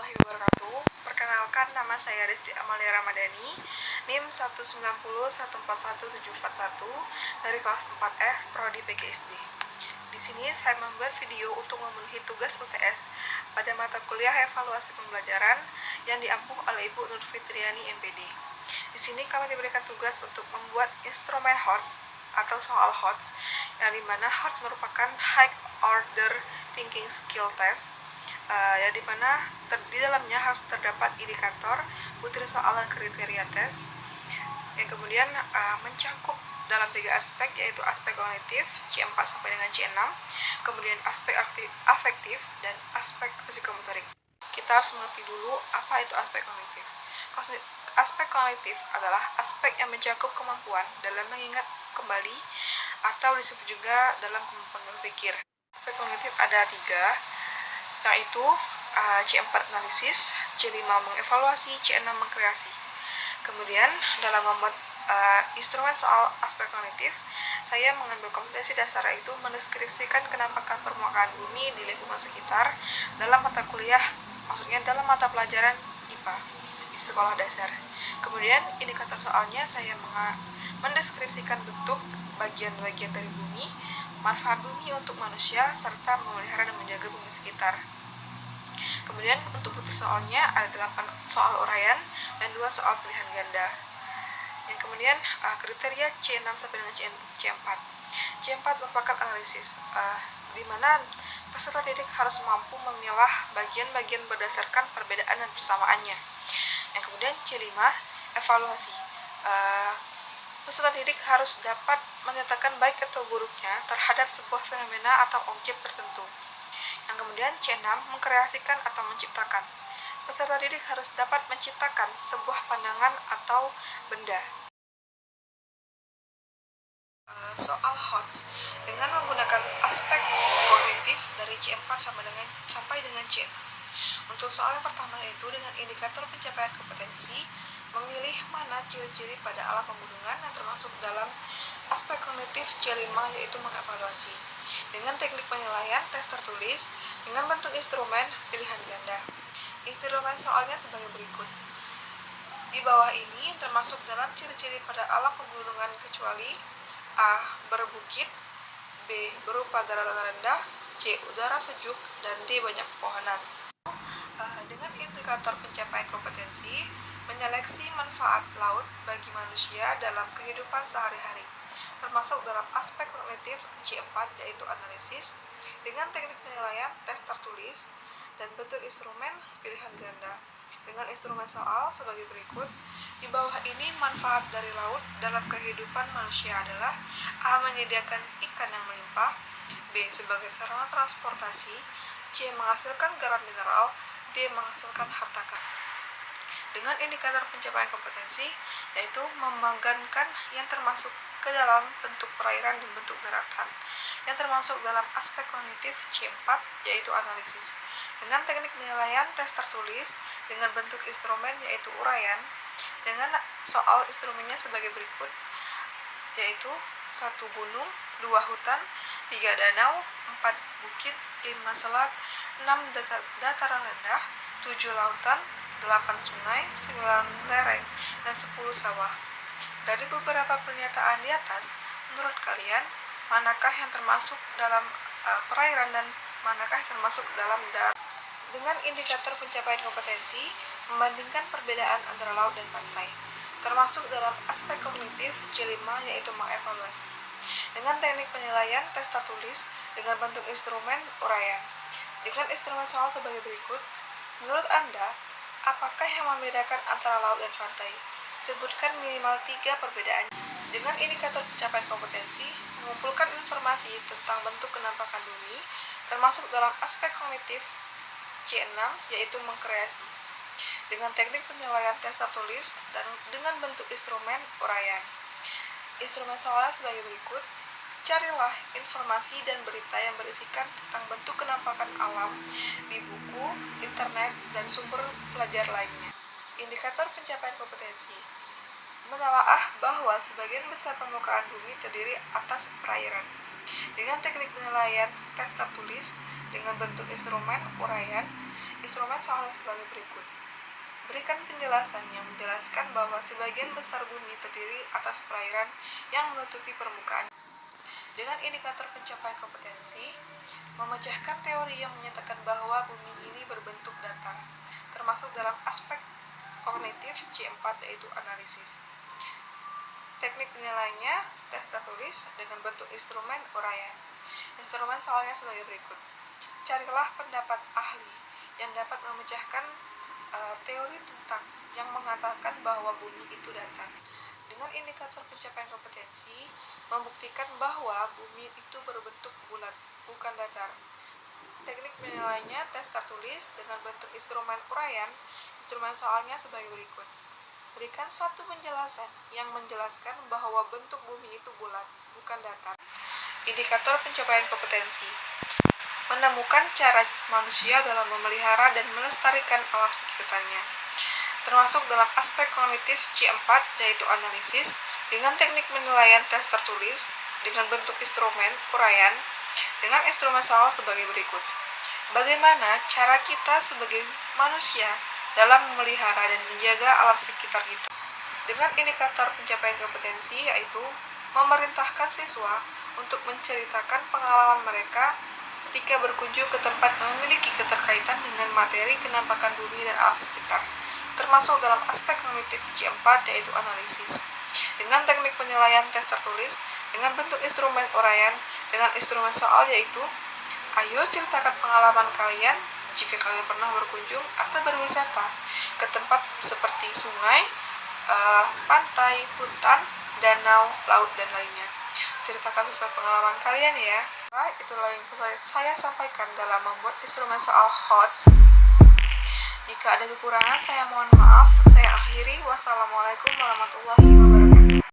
warahmatullahi wabarakatuh. Perkenalkan, nama saya Risti Amalia Ramadhani, NIM 190141741 dari kelas 4F Prodi PGSD. Di sini saya membuat video untuk memenuhi tugas UTS pada mata kuliah evaluasi pembelajaran yang diampuh oleh Ibu Nur Fitriani MPD. Di sini kami diberikan tugas untuk membuat instrumen HOTS atau soal HOTS, yang dimana HOTS merupakan High Order Thinking Skill Test, yang dimana di dalamnya harus terdapat indikator, butir soal dan kriteria tes, yang kemudian mencakup dalam 3 aspek, yaitu aspek kognitif C4 sampai dengan C6, kemudian aspek afektif, dan aspek psikomotorik. Kita harus mengerti dulu apa itu aspek kognitif. Aspek kognitif adalah aspek yang mencakup kemampuan dalam mengingat kembali atau disebut juga dalam kemampuan berpikir. Aspek kognitif ada 3, yaitu C4 analisis, C5 mengevaluasi, C6 mengkreasi. Kemudian dalam membuat instrumen soal aspek kognitif, saya mengambil kompetensi dasar, yaitu mendeskripsikan kenampakan permukaan bumi di lingkungan sekitar dalam mata kuliah, maksudnya dalam mata pelajaran IPA di sekolah dasar. Kemudian indikator soalnya saya mendeskripsikan bentuk bagian-bagian dari bumi, manfaat bumi untuk manusia, serta memelihara dan menjaga bumi sekitar. Kemudian untuk butir soalnya ada 8 soal uraian dan 2 soal pilihan ganda. Yang kemudian kriteria C6 sampai dengan C4. C4 merupakan analisis, di mana peserta didik harus mampu memilah bagian-bagian berdasarkan perbedaan dan persamaannya. Yang kemudian C5 evaluasi. Peserta didik harus dapat menyatakan baik atau buruknya terhadap sebuah fenomena atau objek tertentu. Yang kemudian C6 mengkreasikan atau menciptakan. Peserta didik harus dapat menciptakan sebuah pandangan atau benda. Soal HOTS dengan menggunakan aspek kognitif dari C4 sampai dengan C6. Untuk soal yang pertama, yaitu dengan indikator pencapaian kompetensi, memilih mana ciri-ciri pada alat pembunuhan yang termasuk dalam aspek kognitif C5, yaitu mengevaluasi. Dengan teknik penilaian tes tertulis dengan bentuk instrumen pilihan ganda. Instrumen soalnya sebagai berikut. Di bawah ini termasuk dalam ciri-ciri pada alat pembunuhan kecuali A. Berbukit, B. Berupa daratan rendah, C. Udara sejuk, dan D. Banyak pepohonan. Dengan indikator pencapaian kompetensi, menyeleksi manfaat laut bagi manusia dalam kehidupan sehari-hari, termasuk dalam aspek kognitif C4, yaitu analisis, dengan teknik penilaian tes tertulis dan bentuk instrumen pilihan ganda. Dengan instrumen soal sebagai berikut. Di bawah ini manfaat dari laut dalam kehidupan manusia adalah A. Menyediakan ikan yang melimpah, B. Sebagai sarana transportasi, C. Menghasilkan garam mineral, D. Menghasilkan harta karun. Dengan indikator pencapaian kompetensi, yaitu membanggakan yang termasuk ke dalam bentuk perairan dan bentuk daratan, yang termasuk dalam aspek kognitif C4, yaitu analisis. Dengan teknik penilaian tes tertulis dengan bentuk instrumen, yaitu uraian, dengan soal instrumennya sebagai berikut, yaitu 1 gunung, 2 hutan, 3 danau, 4 bukit, 5 selat, 6 dataran rendah, 7 lautan, 8 sungai, 9 lereng, dan 10 sawah. Dari beberapa pernyataan di atas, menurut kalian, manakah yang termasuk dalam perairan dan manakah yang termasuk dalam darat? Dengan indikator pencapaian kompetensi, membandingkan perbedaan antara laut dan pantai, termasuk dalam aspek kognitif C5, yaitu mengevaluasi. Dengan teknik penilaian tes tertulis dengan bentuk instrumen uraian. Dengan instrumen soal sebagai berikut. Menurut Anda, apakah yang membedakan antara laut dan pantai? Sebutkan minimal 3 perbedaannya. Dengan indikator pencapaian kompetensi, mengumpulkan informasi tentang bentuk kenampakan bumi, termasuk dalam aspek kognitif C6, yaitu mengkreasi. Dengan teknik penilaian tes tertulis dan dengan bentuk instrumen uraian. Instrumen soal sebagai berikut. Carilah informasi dan berita yang berisikan tentang bentuk kenampakan alam di buku, internet, dan sumber pelajar lainnya. Indikator pencapaian kompetensi. Menelaah bahwa sebagian besar permukaan bumi terdiri atas perairan. Dengan teknik penilaian tes tertulis dengan bentuk instrumen uraian. Instrumen soalnya sebagai berikut. Berikan penjelasan yang menjelaskan bahwa sebagian besar bumi terdiri atas perairan yang menutupi permukaan. Dengan indikator pencapaian kompetensi, memecahkan teori yang menyatakan bahwa bumi ini berbentuk datar, termasuk dalam aspek kognitif C4 yaitu analisis. Teknik penilaiannya, tes tertulis dengan bentuk instrumen uraian. Instrumen soalnya sebagai berikut. Carilah pendapat ahli yang dapat memecahkan teori tentang yang mengatakan bahwa bumi itu datar. Dengan indikator pencapaian kompetensi, membuktikan bahwa bumi itu berbentuk bulat, bukan datar. Teknik penilaiannya tes tertulis dengan bentuk instrumen uraian. Instrumen soalnya sebagai berikut. Berikan satu penjelasan yang menjelaskan bahwa bentuk bumi itu bulat, bukan datar. Indikator pencapaian kompetensi. Menemukan cara manusia dalam memelihara dan melestarikan alam sekitarnya, termasuk dalam aspek kognitif C4 yaitu analisis, dengan teknik penilaian tes tertulis, dengan bentuk instrumen uraian, dengan instrumen soal sebagai berikut. Bagaimana cara kita sebagai manusia dalam memelihara dan menjaga alam sekitar itu? Dengan indikator pencapaian kompetensi yaitu memerintahkan siswa untuk menceritakan pengalaman mereka ketika berkunjung ke tempat yang memiliki keterkaitan dengan materi penampakan bumi dan alam sekitar, termasuk dalam aspek kognitif C4 yaitu analisis. Dengan teknik penilaian tes tertulis, dengan bentuk instrumen uraian, dengan instrumen soal yaitu, ayo ceritakan pengalaman kalian jika kalian pernah berkunjung atau berwisata ke tempat seperti sungai, pantai, hutan, danau, laut, dan lainnya. Ceritakan sesuai pengalaman kalian ya. Baik, itulah yang saya sampaikan dalam membuat instrumen soal HOT. Jika ada kekurangan, saya mohon maaf. Saya akhiri. Wassalamualaikum warahmatullahi wabarakatuh.